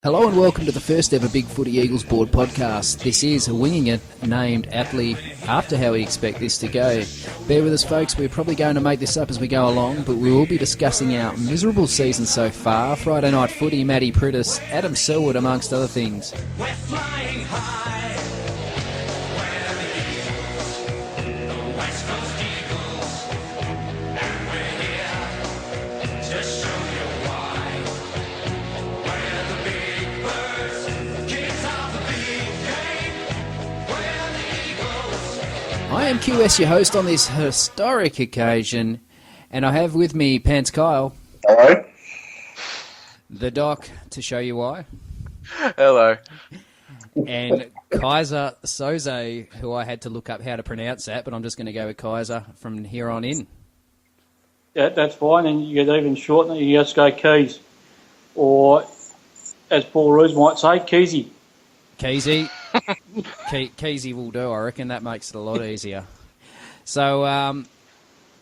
Hello and welcome to the first ever Bigfooty Eagles board podcast. This is Winging It, named aptly after how we expect this to go. Bear with us folks, we're probably going to make this up as we go along, but we will be discussing our miserable season so far, Friday night footy, Matty Priddis, Adam Selwood amongst other things. We're flying high. We're the Eagles, the West Coast Eagles, and we're here to show you why. We're the big birds, kids of the big game. We're the Eagles. I am QS, your host on this historic occasion, and I have with me pantskyle. Hello. The Doc, to show you why. Hello. And Kaiser Soze, who I had to look up how to pronounce that, but I'm just going to go with Kaiser from here on in. Yeah, that's fine, and you could even shorten it. You just go Keys, or as Paul Roos might say, Keezy. Keezy. Keezy will do, I reckon. That makes it a lot easier. So,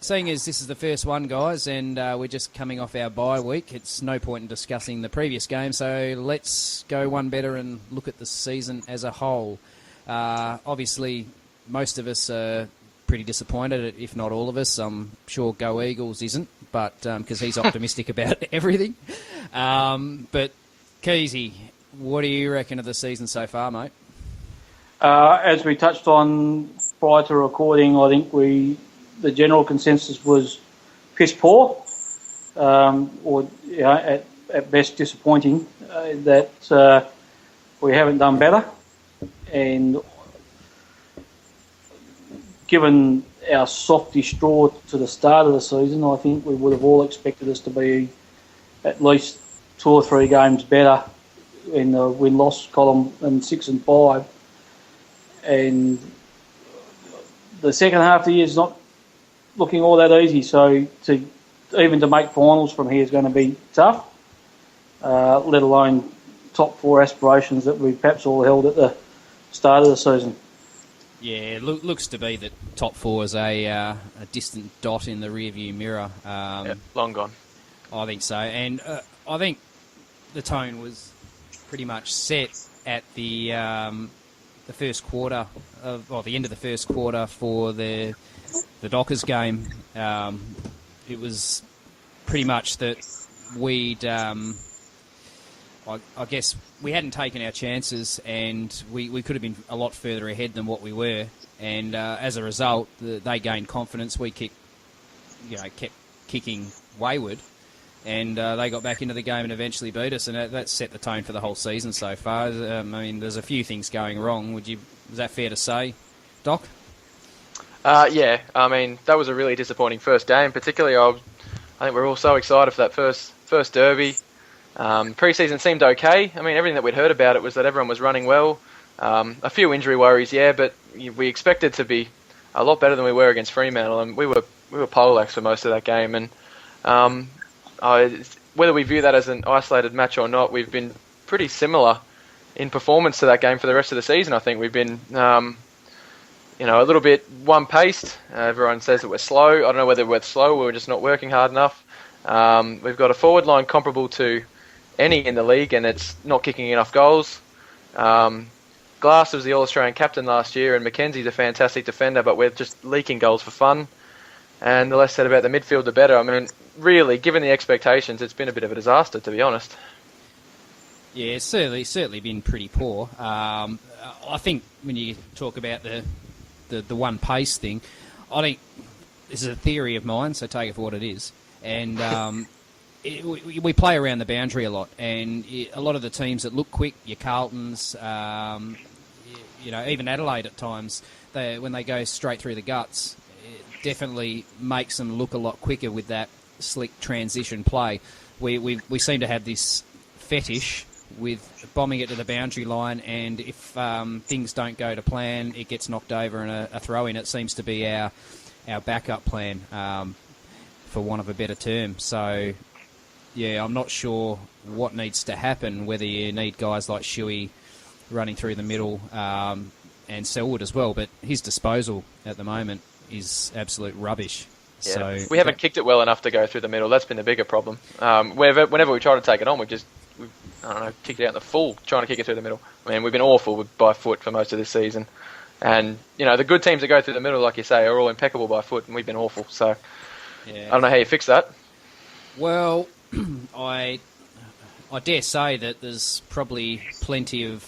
seeing as this is the first one, guys, and we're just coming off our bye week, it's no point in discussing the previous game, so let's go one better and look at the season as a whole. Obviously, most of us are pretty disappointed, if not all of us. I'm sure Go Eagles isn't, but because he's optimistic about everything. But, Keezy, what do you reckon of the season so far, mate? As we touched on prior to recording, I think the general consensus was piss poor, or at best disappointing. That we haven't done better, and given our softish draw to the start of the season, I think we would have all expected us to be at least 2 or 3 games better in the win-loss column than 6 and 5. And the second half of the year is not looking all that easy, so to make finals from here is going to be tough, let alone top 4 aspirations that we perhaps all held at the start of the season. Yeah, looks to be that top 4 is a distant dot in the rearview mirror. Long gone. I think so, and I think the tone was pretty much set at the first quarter the end of the first quarter for the Dockers game. It was pretty much that we'd, I guess, we hadn't taken our chances, and we could have been a lot further ahead than what we were. And as a result, they gained confidence. We kept kicking wayward, and they got back into the game and eventually beat us. And that set the tone for the whole season so far. I mean, there's a few things going wrong. Is that fair to say, Doc? Yeah, I mean, that was a really disappointing first game. Particularly, I think we're all so excited for that first derby. Pre-season seemed okay. I mean, everything that we'd heard about it was that everyone was running well. A few injury worries, yeah, but we expected to be a lot better than we were against Fremantle, and we were poleaxed for most of that game. And whether we view that as an isolated match or not, we've been pretty similar in performance to that game for the rest of the season. I think we've been a little bit one-paced. Everyone says that we're slow. I don't know whether we're slow or we're just not working hard enough. We've got a forward line comparable to any in the league, and it's not kicking enough goals. Glass was the All-Australian captain last year, and Mackenzie's a fantastic defender, but we're just leaking goals for fun. And the less said about the midfield, the better. I mean, really, given the expectations, it's been a bit of a disaster, to be honest. Yeah, it's certainly been pretty poor. I think when you talk about the one pace thing, I think this is a theory of mine, so take it for what it is. And we play around the boundary a lot, and a lot of the teams that look quick, your Carltons, even Adelaide at times, when they go straight through the guts, it definitely makes them look a lot quicker with that slick transition play. We seem to have this fetish with bombing it to the boundary line, and if things don't go to plan, it gets knocked over and a throw-in. It seems to be our backup plan, for want of a better term. So, yeah, I'm not sure what needs to happen, whether you need guys like Shuey running through the middle and Selwood as well, but his disposal at the moment is absolute rubbish. Yeah. So we haven't kicked it well enough to go through the middle. That's been the bigger problem. Whenever we try to take it on, we just I don't know, kicked it out in the full, trying to kick it through the middle. I mean, we've been awful by foot for most of this season. And, the good teams that go through the middle, like you say, are all impeccable by foot, and we've been awful. So, Yeah. I don't know how you fix that. Well, I dare say that there's probably plenty of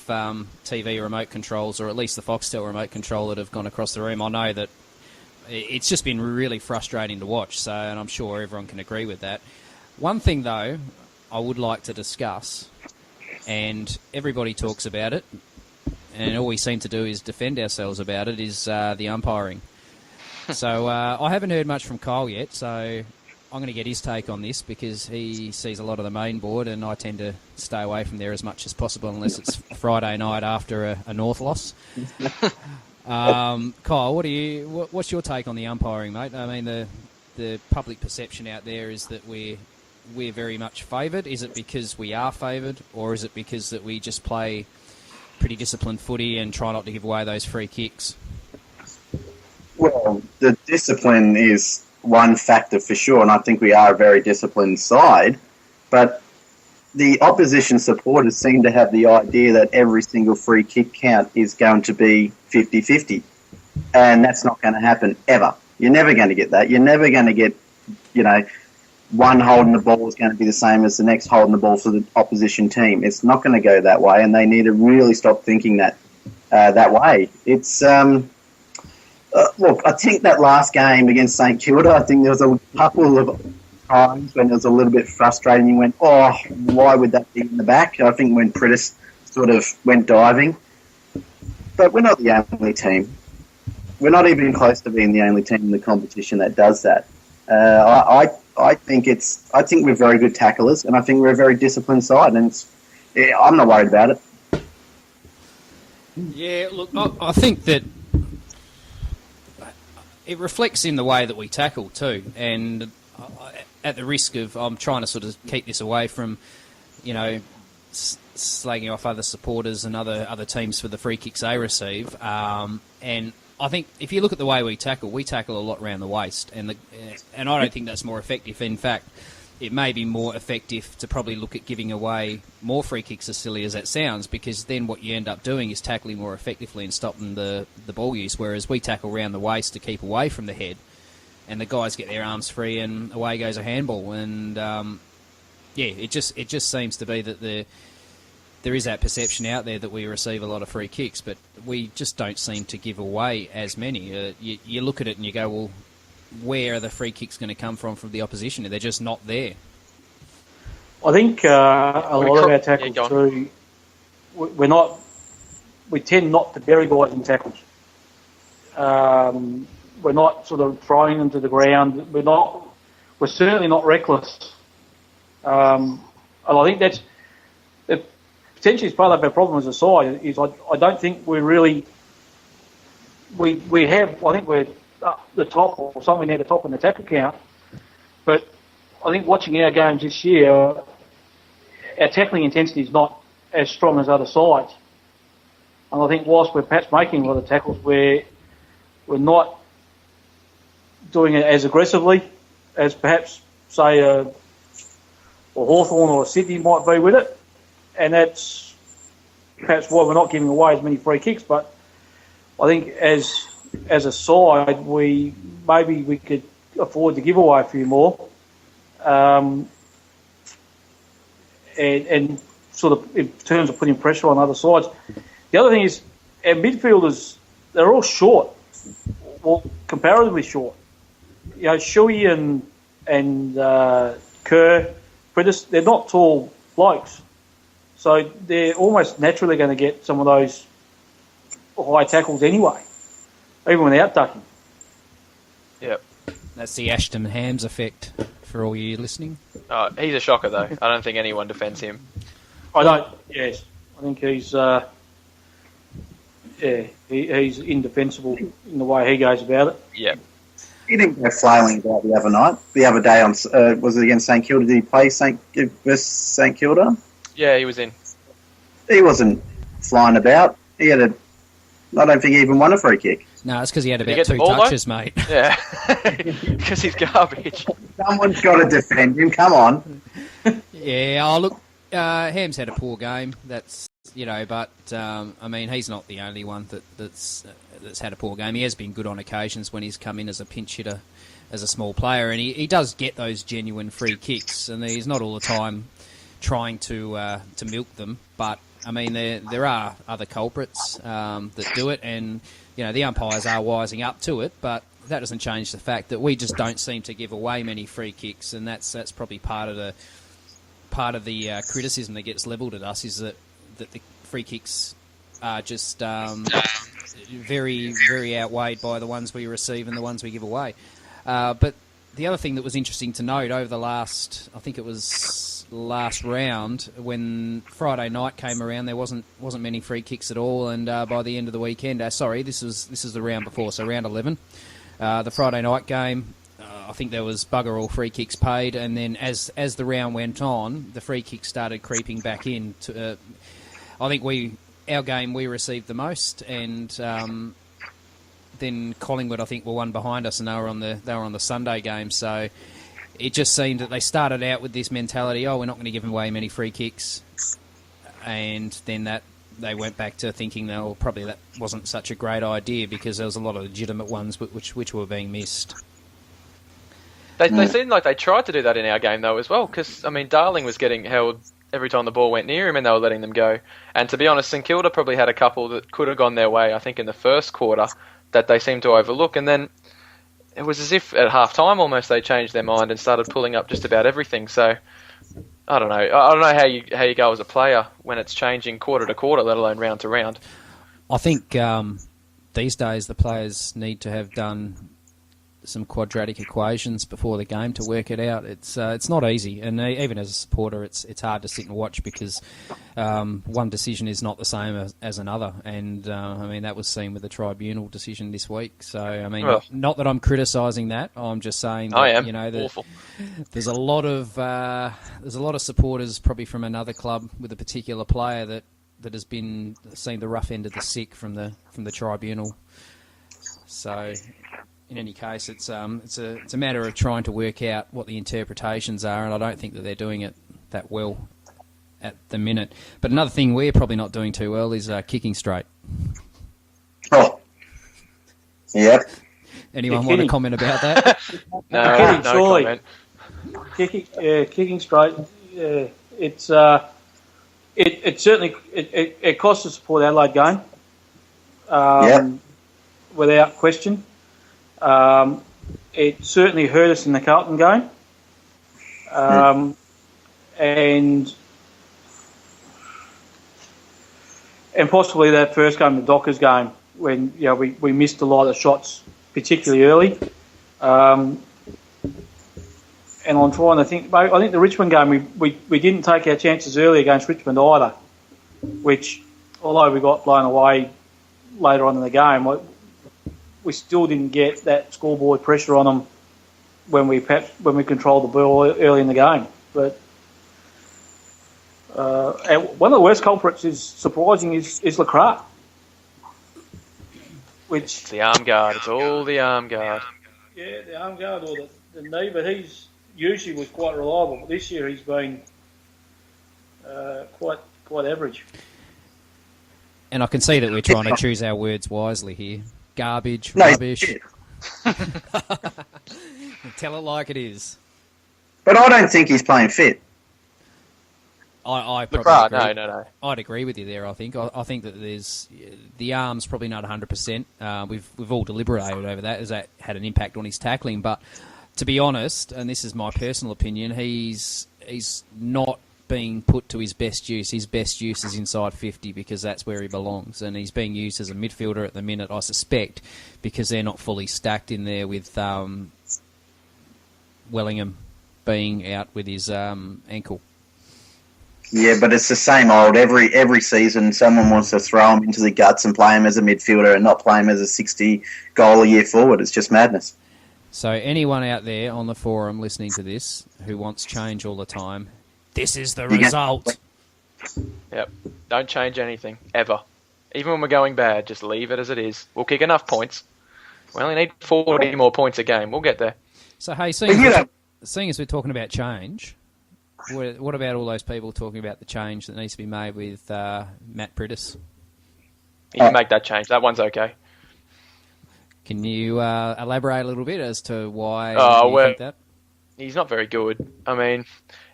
TV remote controls, or at least the Foxtel remote control, that have gone across the room. I know that it's just been really frustrating to watch, and I'm sure everyone can agree with that. One thing, though, I would like to discuss, and everybody talks about it, and all we seem to do is defend ourselves about it, is the umpiring. So I haven't heard much from Kyle yet, so I'm going to get his take on this, because he sees a lot of the main board, and I tend to stay away from there as much as possible unless it's Friday night after a North loss. Kyle, what's your take on the umpiring, mate? I mean, the public perception out there is that we're very much favoured. Is it because we are favoured, or is it because that we just play pretty disciplined footy and try not to give away those free kicks? Well, the discipline is one factor for sure, and I think we are a very disciplined side, but the opposition supporters seem to have the idea that every single free kick count is going to be 50-50, and that's not going to happen ever. You're never going to get that. You're never going to get, one holding the ball is going to be the same as the next holding the ball for the opposition team. It's not going to go that way, and they need to really stop thinking that way. It's look, I think that last game against St Kilda, I think there was a couple of times when it was a little bit frustrating. You went, oh, why would that be in the back? I think when Priddis sort of went diving. But we're not the only team. We're not even close to being the only team in the competition that does that. I think we're very good tacklers, and I think we're a very disciplined side, and I'm not worried about it. Yeah, look, I think that it reflects in the way that we tackle too, and at the risk of, I'm trying to sort of keep this away from, slagging off other supporters and other teams for the free kicks they receive, and I think if you look at the way we tackle a lot around the waist, and I don't think that's more effective. In fact, it may be more effective to probably look at giving away more free kicks, as silly as that sounds, because then what you end up doing is tackling more effectively and stopping the ball use, whereas we tackle around the waist to keep away from the head, and the guys get their arms free and away goes a handball. And it just seems to be that there is that perception out there that we receive a lot of free kicks, but we just don't seem to give away as many. You look at it and you go, well, where are the free kicks going to come from the opposition? They're just not there. I think a lot of our tackles too, we tend not to bury guys in tackles. We're not sort of throwing them to the ground. We're certainly not reckless. And I think that's potentially part of our problem as a side. Is I don't think we're really we have. I think we're the top or somewhere near the top in the tackle count. But I think watching our games this year, our tackling intensity is not as strong as other sides. And I think whilst we're perhaps making a lot of tackles, we're not doing it as aggressively as perhaps, say, a Hawthorn or a Sydney might be with it. And that's perhaps why we're not giving away as many free kicks. But I think as a side, we could afford to give away a few more. And sort of in terms of putting pressure on other sides. The other thing is our midfielders, they're all short, well, comparatively short. Shuey and Kerr, Priddis, they're not tall blokes. So they're almost naturally going to get some of those high tackles anyway, even without ducking. Yep. That's the Ashton Hams effect for all you listening. Oh, he's a shocker, though. I don't think anyone defends him. I don't, yes. I think he's he's indefensible in the way he goes about it. Yeah. He didn't go flailing about the other day on, was it against St Kilda? Did he play versus St Kilda? Yeah, he was in. He wasn't flying about. I don't think he even won a free kick. No, it's because he had Did he about get the 2 ball, touches, though? mate. Yeah. Because he's garbage. Someone's got to defend him. Come on. Yeah, look, Ham's had a poor game. That's but I mean, he's not the only one that's had a poor game. He has been good on occasions when he's come in as a pinch hitter, as a small player, and he does get those genuine free kicks, and he's not all the time trying to milk them. But I mean, there are other culprits that do it, and the umpires are wising up to it, but that doesn't change the fact that we just don't seem to give away many free kicks, and that's probably part of the criticism that gets levelled at us, is that the free kicks are just very, very outweighed by the ones we receive and the ones we give away. But the other thing that was interesting to note over the last round, when Friday night came around, there wasn't many free kicks at all, and by the end of the weekend, this is the round before, so round 11, the Friday night game, I think there was bugger all free kicks paid, and then as the round went on, the free kicks started creeping back in. I think our game we received the most, and then Collingwood, I think, were one behind us, and they were on the Sunday game. So it just seemed that they started out with this mentality: we're not going to give away many free kicks, and then that they went back to thinking, probably that wasn't such a great idea, because there was a lot of legitimate ones which were being missed. They seemed like they tried to do that in our game, though, as well, because, I mean, Darling was getting held every time the ball went near him, and they were letting them go. And to be honest, St Kilda probably had a couple that could have gone their way, I think, in the first quarter, that they seemed to overlook. And then it was as if at half-time almost they changed their mind and started pulling up just about everything. So, I don't know. I don't know how you go as a player when it's changing quarter to quarter, let alone round to round. I think these days the players need to have done some quadratic equations before the game to work it out. It's not easy, and even as a supporter, it's hard to sit and watch, because one decision is not the same as another. And I mean, that was seen with the tribunal decision this week. So I mean, not that I'm criticising that. I'm just saying that, I am. Awful. There's a lot of supporters probably from another club with a particular player that has been seen the rough end of the stick from the tribunal. So, in any case, it's a matter of trying to work out what the interpretations are, and I don't think that they're doing it that well at the minute. But another thing we're probably not doing too well is kicking straight. Oh, yep. Anyone want to comment about that? No comment. Kicking straight. It's it certainly it cost us the Port Adelaide game. Without question. It certainly hurt us in the Carlton game, and possibly that first game, the Dockers game, when we missed a lot of shots, particularly early. And I'm trying to think. I think the Richmond game, we didn't take our chances early against Richmond either, which, although we got blown away later on in the game, we still didn't get that scoreboard pressure on them when we controlled the ball early in the game. But one of the worst culprits is surprising is Lacroix, which It's the arm guard. It's all the arm guard. Yeah, the arm guard or the knee, but he's usually was quite reliable. But this year he's been quite average. And I can see that we're trying to choose our words wisely here. Garbage, rubbish. Tell it like it is. But I don't think he's playing fit. I probably agree. No. I'd agree with you there. I think that there's the arm's probably not 100%. We've all deliberated over that. Has that had an impact on his tackling? But to be honest, and this is my personal opinion, he's not being put to his best use. His best use is inside 50, because that's where he belongs, and he's being used as a midfielder at the minute, I suspect, because they're not fully stacked in there with Wellingham being out with his ankle. Yeah, but it's the same old. Every season, someone wants to throw him into the guts and play him as a midfielder and not play him as a 60-goal-a-year forward. It's just madness. So anyone out there on the forum listening to this who wants change all the time, this is the result. Yep. Don't change anything, ever. Even when we're going bad, just leave it as it is. We'll kick enough points. We only need 40 more points a game. We'll get there. So, hey, seeing as we're talking about change, what about all those people talking about the change that needs to be made with Matt Priddis? You can make that change. That one's okay. Can you elaborate a little bit as to why you think that? He's not very good. I mean,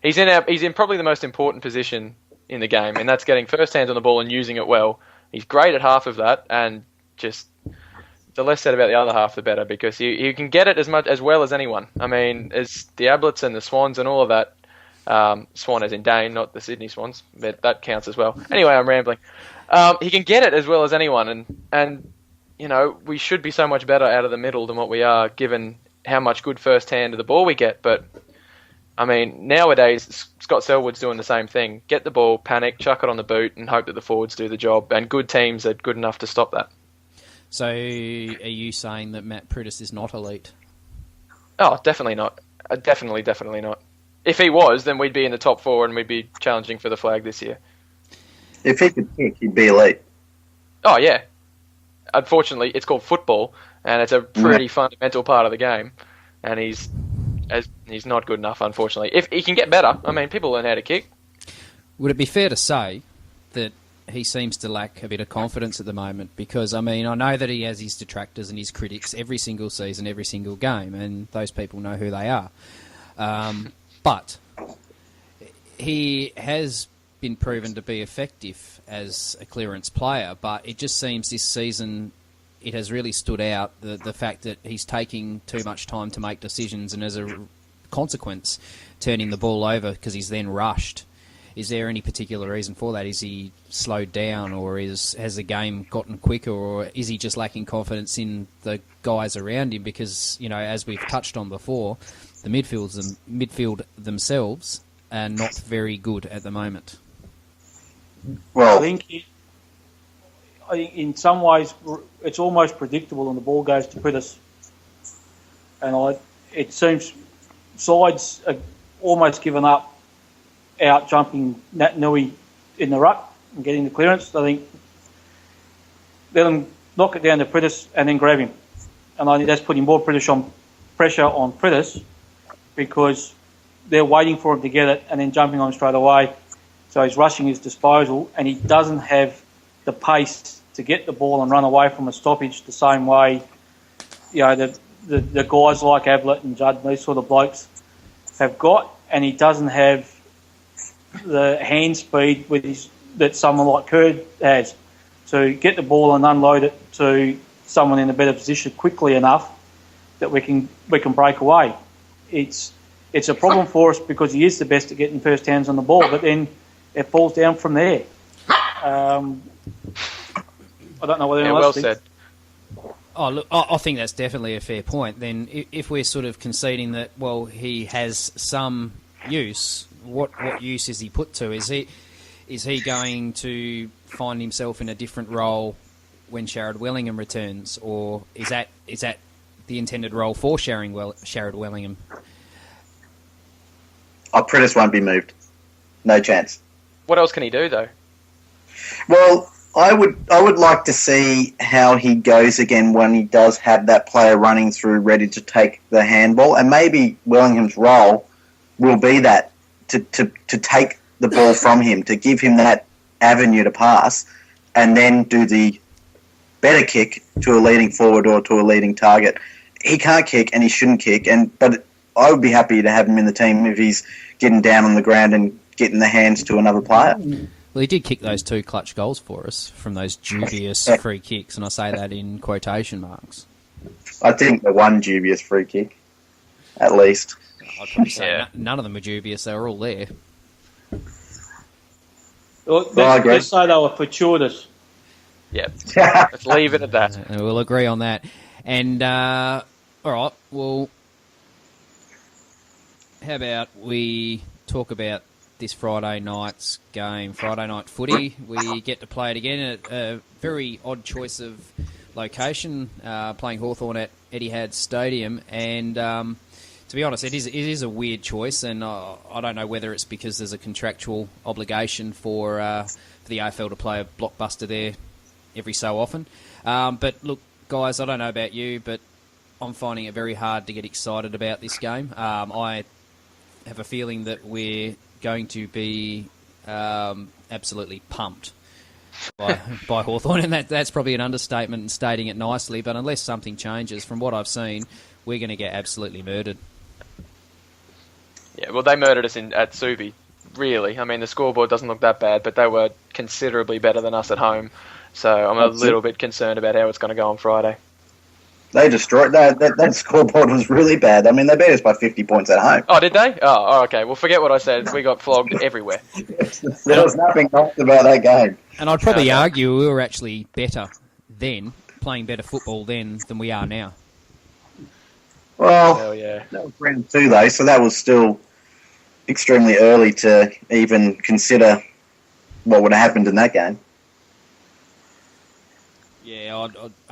he's in probably the most important position in the game, and that's getting first hands on the ball and using it well. He's great at half of that, and just the less said about the other half, the better, because you can get it as well as anyone. I mean, as the Ablets and the Swans and all of that. Swan as in Dane, not the Sydney Swans, but that counts as well. Anyway, I'm rambling. He can get it as well as anyone, and you know, we should be so much better out of the middle than what we are, given how much good first hand of the ball we get. But I mean, nowadays Scott Selwood's doing the same thing: get the ball, panic, chuck it on the boot, and hope that the forwards do the job. And good teams are good enough to stop that. So, are you saying that Matt Priddis is not elite? Oh, definitely not. Definitely not. If he was, then we'd be in the top 4 and we'd be challenging for the flag this year. If he could kick, he'd be elite. Oh, yeah. Unfortunately, it's called football, and it's a pretty fundamental part of the game, and he's not good enough, unfortunately. If he can get better, I mean, people learn how to kick. Would it be fair to say that he seems to lack a bit of confidence at the moment? Because, I mean, I know that he has his detractors and his critics every single season, every single game, and those people know who they are. But he has been proven to be effective as a clearance player, but it just seems this season it has really stood out, the fact that he's taking too much time to make decisions, and as a consequence, turning the ball over because he's then rushed. Is there any particular reason for that? Is he slowed down, or has the game gotten quicker, or is he just lacking confidence in the guys around him? Because, you know, as we've touched on before, the midfield themselves are not very good at the moment. Well, I think in some ways it's almost predictable when the ball goes to Priddis, and it seems sides are almost given up out jumping Nat Nui in the ruck and getting the clearance. I think let them knock it down to Priddis and then grab him, and I think that's putting more pressure on Priddis, because they're waiting for him to get it and then jumping on him straight away. So he's rushing his disposal, and he doesn't have the pace to get the ball and run away from a stoppage the same way, you know, the guys like Ablett and Judd and these sort of blokes have got, and he doesn't have the hand speed that someone like Curd has to get the ball and unload it to someone in a better position quickly enough that we can break away. It's a problem for us because he is the best at getting first hands on the ball, but then it falls down from there. I don't know whether anyone else thinks. Well said. Oh, look, I think that's definitely a fair point. Then, if we're sort of conceding that, well, he has some use, what use is he put to? Is he going to find himself in a different role when Sharrod Wellingham returns, or is that the intended role for Sharrod Wellingham? Priddis won't be moved. No chance. What else can he do, though? Well, I would like to see how he goes again when he does have that player running through ready to take the handball, and maybe Wellingham's role will be that to take the ball from him, to give him that avenue to pass, and then do the better kick to a leading forward or to a leading target. He can't kick and he shouldn't kick, but I would be happy to have him in the team if he's getting down on the ground and getting the hands to another player. Well, he did kick those 2 clutch goals for us from those dubious free kicks, and I say that in quotation marks. I think the one dubious free kick, at least. I'd probably say none of them were dubious. They were all there. Well, let's say they were fortuitous. Yeah. Let's leave it at that. We'll agree on that. And, all right, well, how about we talk about this Friday night's game, Friday night footy. We get to play it again at a very odd choice of location, playing Hawthorn at Etihad Stadium. And to be honest, it is a weird choice, and I don't know whether it's because there's a contractual obligation for the AFL to play a blockbuster there every so often. But look, guys, I don't know about you, but I'm finding it very hard to get excited about this game. I have a feeling that we're going to be absolutely pumped by Hawthorn, and that's probably an understatement and stating it nicely, but unless something changes, from what I've seen, we're going to get absolutely murdered. Yeah, well, they murdered us at Subi, really. I mean, the scoreboard doesn't look that bad, but they were considerably better than us at home, so I'm a little bit concerned about how it's going to go on Friday. They destroyed that scoreboard was really bad. I mean, they beat us by 50 points at home. Oh, did they? Oh, okay. Well, forget what I said. We got flogged everywhere. There was nothing nice about that game. And I'd probably argue we were actually better then, playing better football then than we are now. Well, Hell yeah. that was round 2 though, so that was still extremely early to even consider what would have happened in that game. Yeah,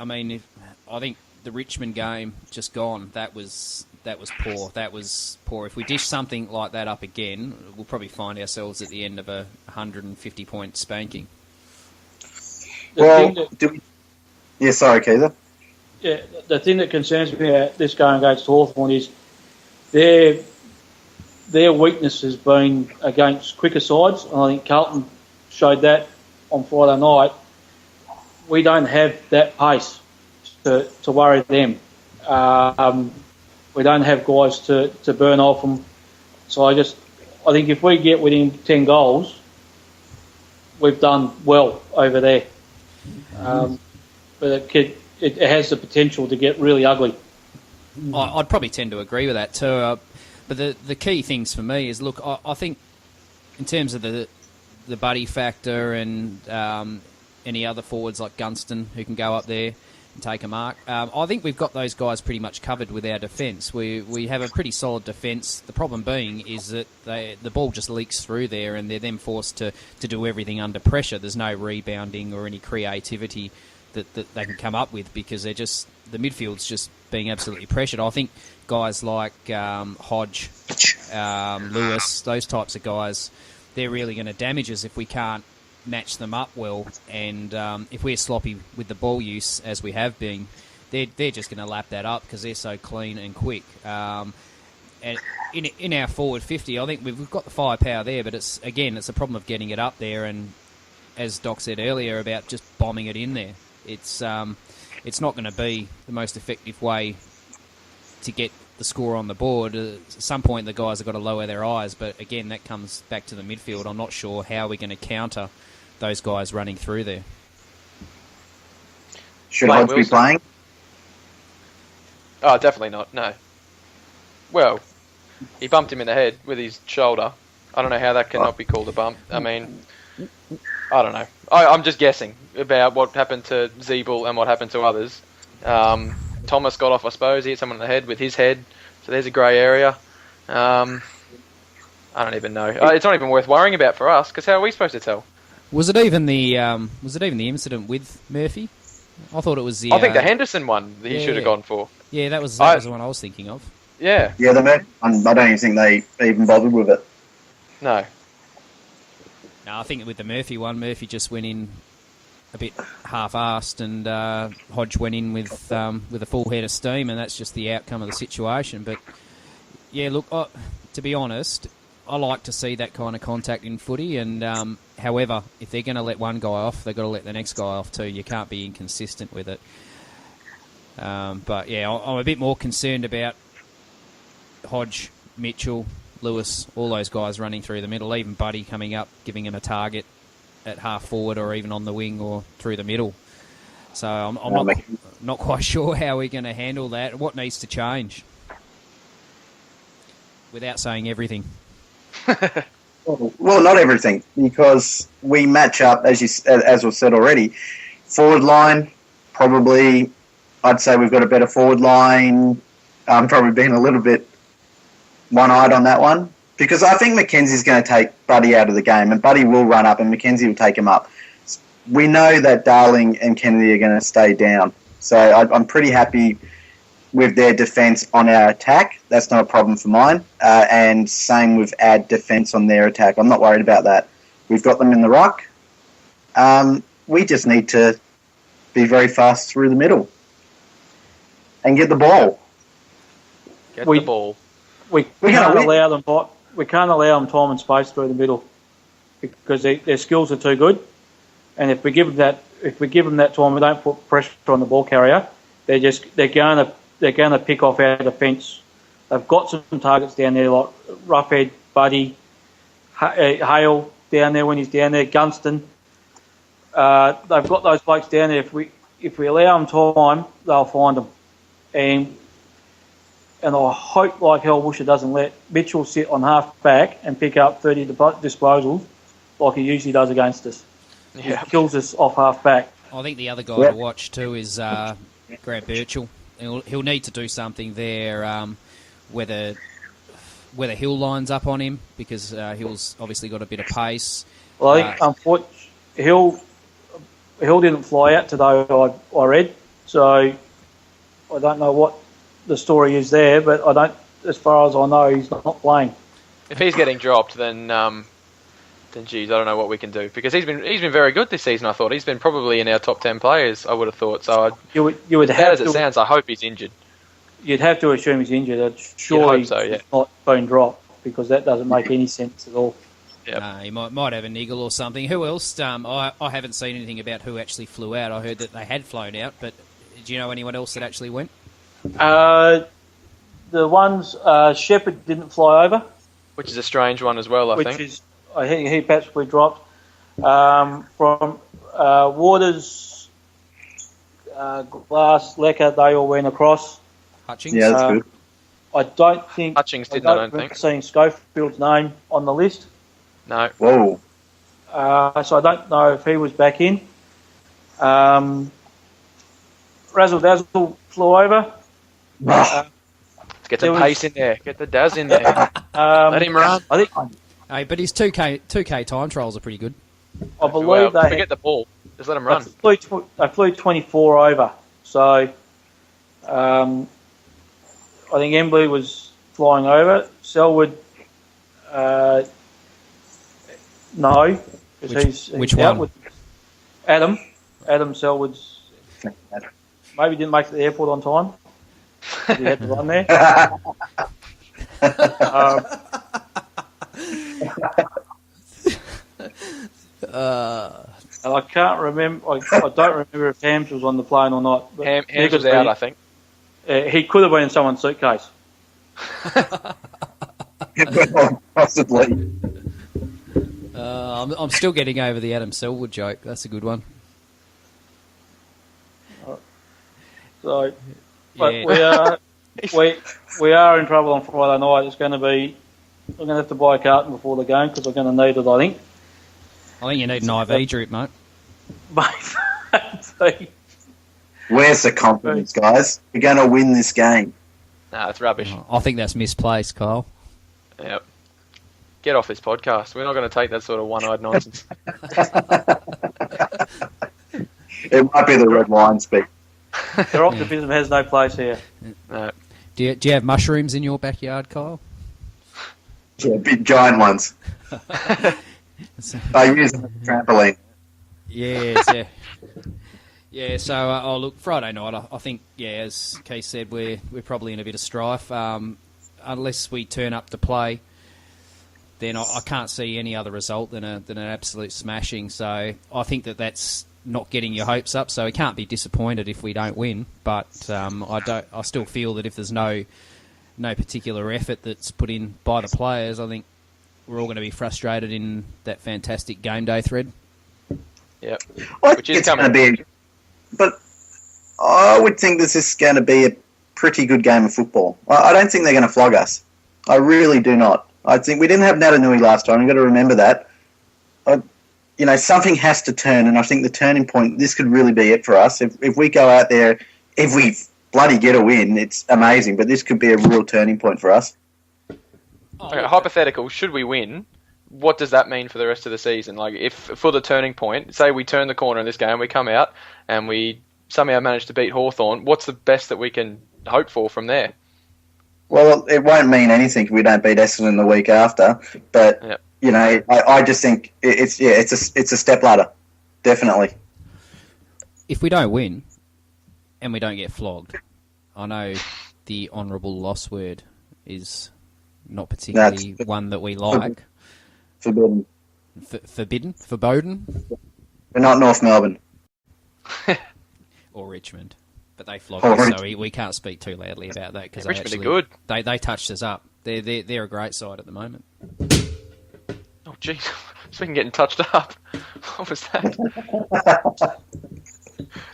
I think the Richmond game just gone. That was poor. That was poor. If we dish something like that up again, we'll probably find ourselves at the end of a 150-point spanking. Sorry, Keitha. Yeah, the thing that concerns me about this game against Hawthorn is their weakness has been against quicker sides. And I think Carlton showed that on Friday night. We don't have that pace to worry them. We don't have guys to burn off them. So I think if we get within 10 goals, we've done well over there. But it has the potential to get really ugly. I'd probably tend to agree with that too. But the key things for me is, look, I think in terms of the buddy factor and any other forwards like Gunston who can go up there and take a mark, I think we've got those guys pretty much covered with our defence. We have a pretty solid defence. The problem being is that the ball just leaks through there and they're then forced to do everything under pressure. There's no rebounding or any creativity that they can come up with because the midfield's just being absolutely pressured. I think guys like Hodge, Lewis, those types of guys, they're really going to damage us if we can't match them up well. And if we're sloppy with the ball use, as we have been, they're just going to lap that up because they're so clean and quick. And in our forward 50, I think we've got the firepower there, but it's a problem of getting it up there. And as Doc said earlier about just bombing it in there, it's not going to be the most effective way to get the score on the board. At some point, the guys have got to lower their eyes, but again, that comes back to the midfield. I'm not sure how we're going to counter those guys running through there. Should Hodge be playing? Oh, definitely not, no. Well, he bumped him in the head with his shoulder. I don't know how that cannot be called a bump. I mean, I don't know. I'm just guessing about what happened to Zeeble and what happened to others. Thomas got off, I suppose. He hit someone in the head with his head. So there's a grey area. I don't even know. It's not even worth worrying about for us, because how are we supposed to tell? Was it even the incident with Murphy? I thought it was the. I think the Henderson one that he should have gone for. Yeah, that was the one I was thinking of. Yeah. Yeah, the Murphy one, I don't even think they even bothered with it. No. No, I think with the Murphy one, Murphy just went in a bit half-assed, and Hodge went in with a full head of steam, and that's just the outcome of the situation. But yeah, look, to be honest, I like to see that kind of contact in footy, and however, if they're going to let one guy off, they've got to let the next guy off too. You can't be inconsistent with it. But yeah, I'm a bit more concerned about Hodge, Mitchell, Lewis, all those guys running through the middle, even Buddy coming up, giving him a target at half forward or even on the wing or through the middle. So I'm not quite sure how we're going to handle that. What needs to change? Without saying everything. Well, not everything, because we match up, as was said already. Forward line, probably, I'd say we've got a better forward line. Probably being a little bit one-eyed on that one, because I think Mackenzie's going to take Buddy out of the game, and Buddy will run up and Mackenzie will take him up. We know that Darling and Kennedy are going to stay down, so I'm pretty happy with their defence on our attack. That's not a problem for mine, and same with our defence on their attack. I'm not worried about that. We've got them in the ruck. We just need to be very fast through the middle and get the ball. Get the ball. We can't allow them we can't allow them time and space through the middle because their skills are too good. And if we give them that time, we don't put pressure on the ball carrier. They're going to pick off our defence. They've got some targets down there like Roughhead, Buddy, Hale down there when he's down there, Gunston. They've got those blokes down there. If we allow them time, they'll find them. And I hope, like hell, Woosha doesn't let Mitchell sit on half back and pick up 30 disposals like he usually does against us. Yeah. He kills us off half back. I think the other guy to watch too is Grant Birchall. He'll need to do something there, whether Hill lines up on him, because Hill's obviously got a bit of pace. Well, I think, unfortunately, Hill didn't fly out today, I read, so I don't know what the story is there, but as far as I know, he's not playing. If he's getting dropped, then geez, I don't know what we can do, because he's been very good this season. I thought he's been probably in our top 10 players. I would have thought so. You would as have bad as it to, sounds, I hope he's injured. You'd have to assume he's injured. Surely so, yeah. he's not been dropped, because that doesn't make any sense at all. Yep. He might have a niggle or something. Who else? I haven't seen anything about who actually flew out. I heard that they had flown out, but do you know anyone else that actually went? The ones Shepherd didn't fly over, Which is a strange one as well, I think. I think he possibly dropped from Waters, Glass, Lecker. They all went across. Hutchings? Yeah, that's good. I don't think Hutchings didn't, I don't think. Seeing Schofield's name on the list. No. Whoa. So I don't know if he was back in. Razzle Dazzle flew over. Let's get the pace in there. Get the Daz in there. Let him run. I think Hey, but his 2K time trials are pretty good. I believe they forget the ball. Just let him run. They flew 24 over. So I think Embley was flying over. Selwood, no. Which one? With Adam Selwood's maybe didn't make it to the airport on time. He had to run there. And I can't remember. I don't remember if Hams was on the plane or not. But Hams was out, I think. He could have been in someone's suitcase. Possibly. I'm still getting over the Adam Selwood joke. That's a good one. So, but Yeah. we are in trouble on Friday night. It's going to be. I'm going to have to buy a carton before the game because I'm going to need it. I think. I think you need an IV drip, mate. Where's the confidence, guys? We're going to win this game. Nah, it's rubbish. I think that's misplaced, Kyle. Yep. Get off this podcast. We're not going to take that sort of one-eyed nonsense. It might be the red line speak. Their optimism has no place here. No. Do you have mushrooms in your backyard, Kyle? Yeah, big giant ones. I use them as a trampoline. Yes, yeah. Yeah, so, look, Friday night, I think, as Keith said, we're probably in a bit of strife. Unless we turn up to play, then I can't see any other result than an absolute smashing. So I think that's not getting your hopes up. So we can't be disappointed if we don't win. But I still feel that if there's no particular effort that's put in by the players, I think we're all going to be frustrated in that fantastic game day thread. Yep. Which is going to be, but I would think this is going to be a pretty good game of football. I don't think they're going to flog us. I really do not. I think we didn't have Natanui last time. You've got to remember that. Something has to turn, and I think the turning point, this could really be it for us. If we go out there, if we bloody get a win, it's amazing, but this could be a real turning point for us. Okay, hypothetical, should we win, what does that mean for the rest of the season? Like, if for the turning point, say we turn the corner in this game, we come out and we somehow manage to beat Hawthorn, what's the best that we can hope for from there? Well, it won't mean anything if we don't beat Essendon the week after, but Yep. I just think it's a step ladder, definitely. If we don't win and we don't get flogged, I know the honourable loss word is not particularly That's one that we like. forbidden. Forbodden, We're not North Melbourne. or Richmond, but they flogged Or us, so Richmond. we can't speak too loudly about that because Richmond are good. They touched us up. They're a great side at the moment. Oh, jeez. Speaking of getting touched up, what was that?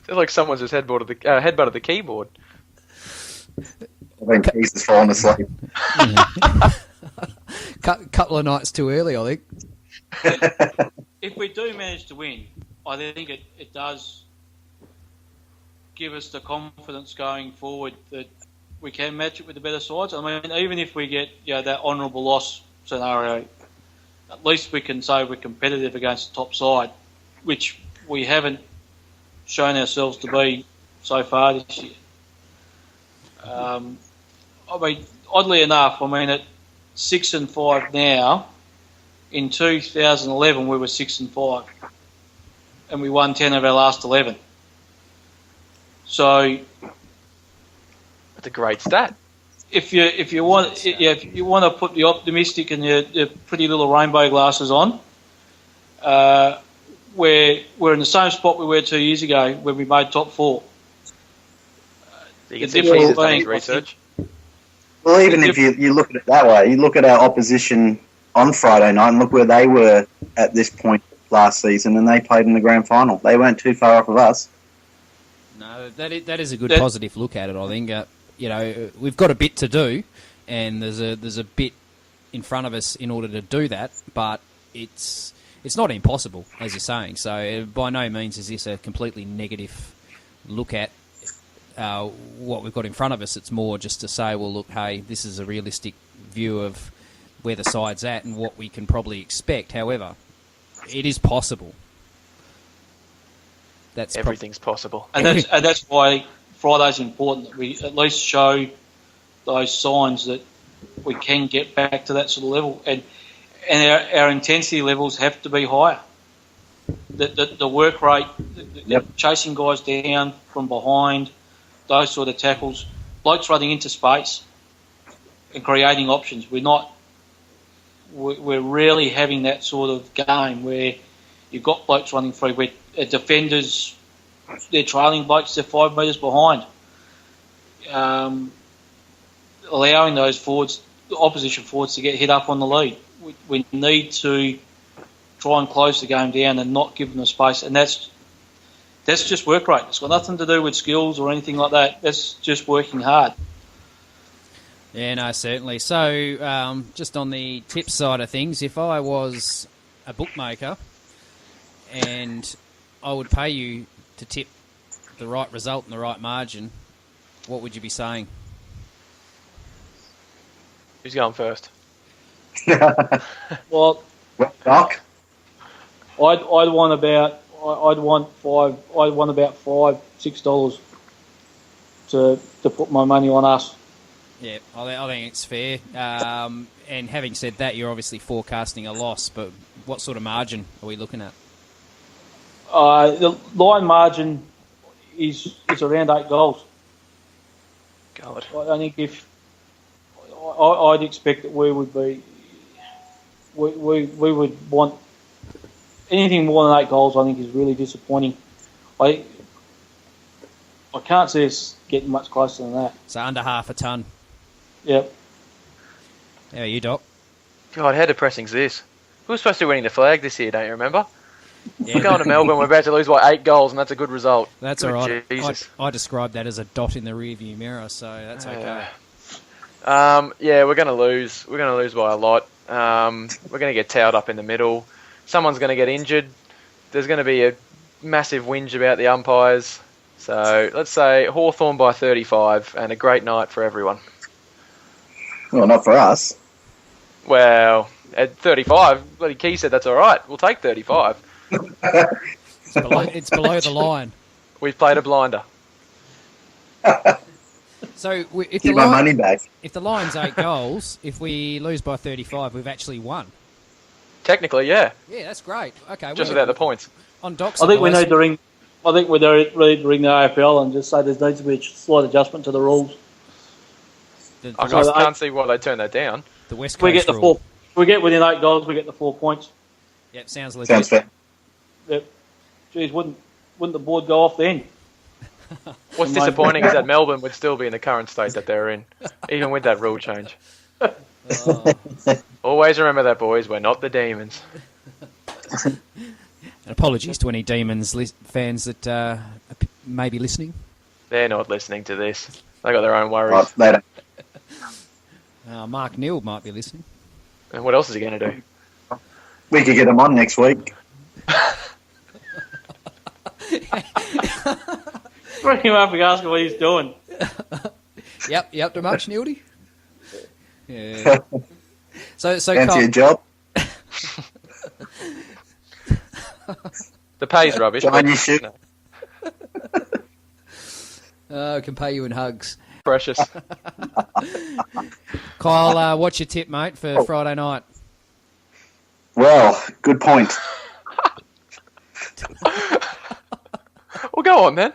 Sounds like someone's just headbutted the keyboard. I think Keys has fallen asleep. Couple of nights too early, I think. If we do manage to win, I think it does give us the confidence going forward that we can match it with the better sides. I mean, even if we get that honourable loss scenario, at least we can say we're competitive against the top side, which we haven't shown ourselves to be so far this year. I mean, oddly enough, at 6-5 now, in 2011 we were 6-5, and we won 10 of our last 11. So That's a great stat. if you want to put the optimistic and your pretty little rainbow glasses on, we're in the same spot we were 2 years ago when we made top 4. You can The see difference Peter's done his being, research. Well, even if you look at it that way, you look at our opposition on Friday night and look where they were at this point last season, and they played in the grand final. They weren't too far off of us. No, that is a good positive look at it. I think we've got a bit to do, and there's a bit in front of us in order to do that. But it's not impossible, as you're saying. So by no means is this a completely negative look at what we've got in front of us. It's more just to say, well, look, hey, this is a realistic view of where the side's at and what we can probably expect. However, it is possible. Everything's possible. and that's why Friday's important, that we at least show those signs that we can get back to that sort of level, and our intensity levels have to be higher. The work rate, chasing guys down from behind, those sort of tackles, blokes running into space and creating options. We're rarely having that sort of game where you've got blokes running free, where defenders, they're trailing blokes, they're 5 metres behind. Allowing those forwards, the opposition forwards, to get hit up on the lead. We need to try and close the game down and not give them the space, and that's just work rate. It's got nothing to do with skills or anything like that. That's just working hard. Yeah, no, certainly. So, just on the tip side of things, if I was a bookmaker and I would pay you to tip the right result and the right margin, what would you be saying? Who's going first? Well, Doc? I'd want about $5-6 to put my money on us. Yeah, I think it's fair. And having said that, you're obviously forecasting a loss, but what sort of margin are we looking at? The line margin is around 8 goals. God. I think I'd expect that we would want anything more than 8 goals. I think is really disappointing. I can't see us getting much closer than that. So under half a ton. Yep. How are you, Doc? God, how depressing is this? Who was supposed to be winning the flag this year, don't you remember? Yeah. We're going to Melbourne, we're about to lose by 8 goals, and that's a good result. That's Good all right. Jesus. I described that as a dot in the rearview mirror, so that's okay. Yeah, we're going to lose. We're going to lose by a lot. We're going to get towed up in the middle. Someone's going to get injured. There's going to be a massive whinge about the umpires. So let's say Hawthorn by 35, and a great night for everyone. Well, not for us. Well, at 35, bloody Key said that's all right. We'll take 35. It's below the line. We've played a blinder. So if Give my money back. If the line's 8 goals, if we lose by 35, we've actually won. Technically, yeah. Yeah, that's great. Okay, Just without the points. On Doc's I think we advice- need to ring. I think we need to ring the AFL and just say there needs to be a slight adjustment to the rules. the- I So can't see why they turned that down. The West If we Coast get the rule. four, if we get within $8, we get the 4 points. Yep, sounds legit. Sounds fair. Yep. Geez, wouldn't the board go off then? What's disappointing is that Melbourne would still be in the current state that they're in, even with that rule change. Oh. Always remember that, boys. We're not the Demons. And apologies to any Demons fans that may be listening. They're not listening to this. They got their own worries. Right, later. Mark Neal might be listening. And what else is he going to do? We could get him on next week. Bring him up and ask him what he's doing. Yep, you up to much, Neildy? Yeah. So Fancy a job? The pay's rubbish. John, but- you shoot. I can pay you in hugs. Precious. Kyle, what's your tip, mate, for Friday night? Well, good point. Well, go on then.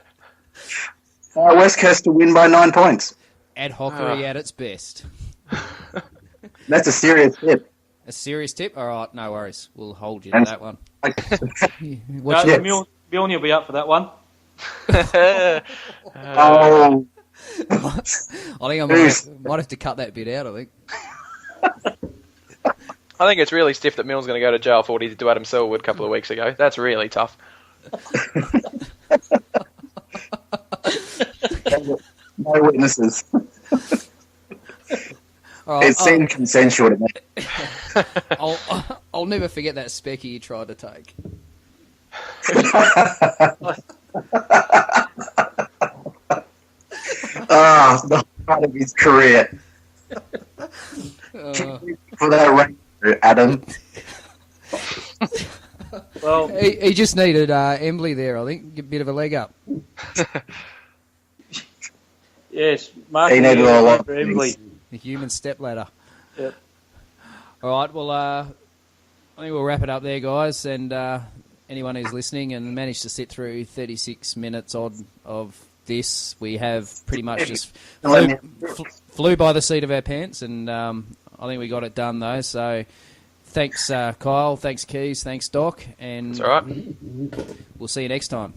West Coast to win by 9 points. Ad hocery at its best. That's a serious tip. A serious tip? All right, no worries. We'll hold you to that one. What's Yeah. your... Bjorn will be up for that one. Oh, I think I might have to cut that bit out, I think. I think it's really stiff that Mill's going to go to jail for what he did to Adam Selwood a couple of weeks ago. That's really tough. no witnesses. All right, It seemed consensual to me. I'll never forget that specky you tried to take. The part of his career. For that rank, Adam. Well, He just needed Embley there, I think. Get a bit of a leg up. yes, Mark He needed a lot of for Embley. The human stepladder. Yep. All right, well, I think we'll wrap it up there, guys. And anyone who's listening and managed to sit through 36 minutes odd of this, we have pretty much just flew by the seat of our pants, and I think we got it done, though. So thanks, Kyle. Thanks, Keys. Thanks, Doc. And That's all right. we'll see you next time.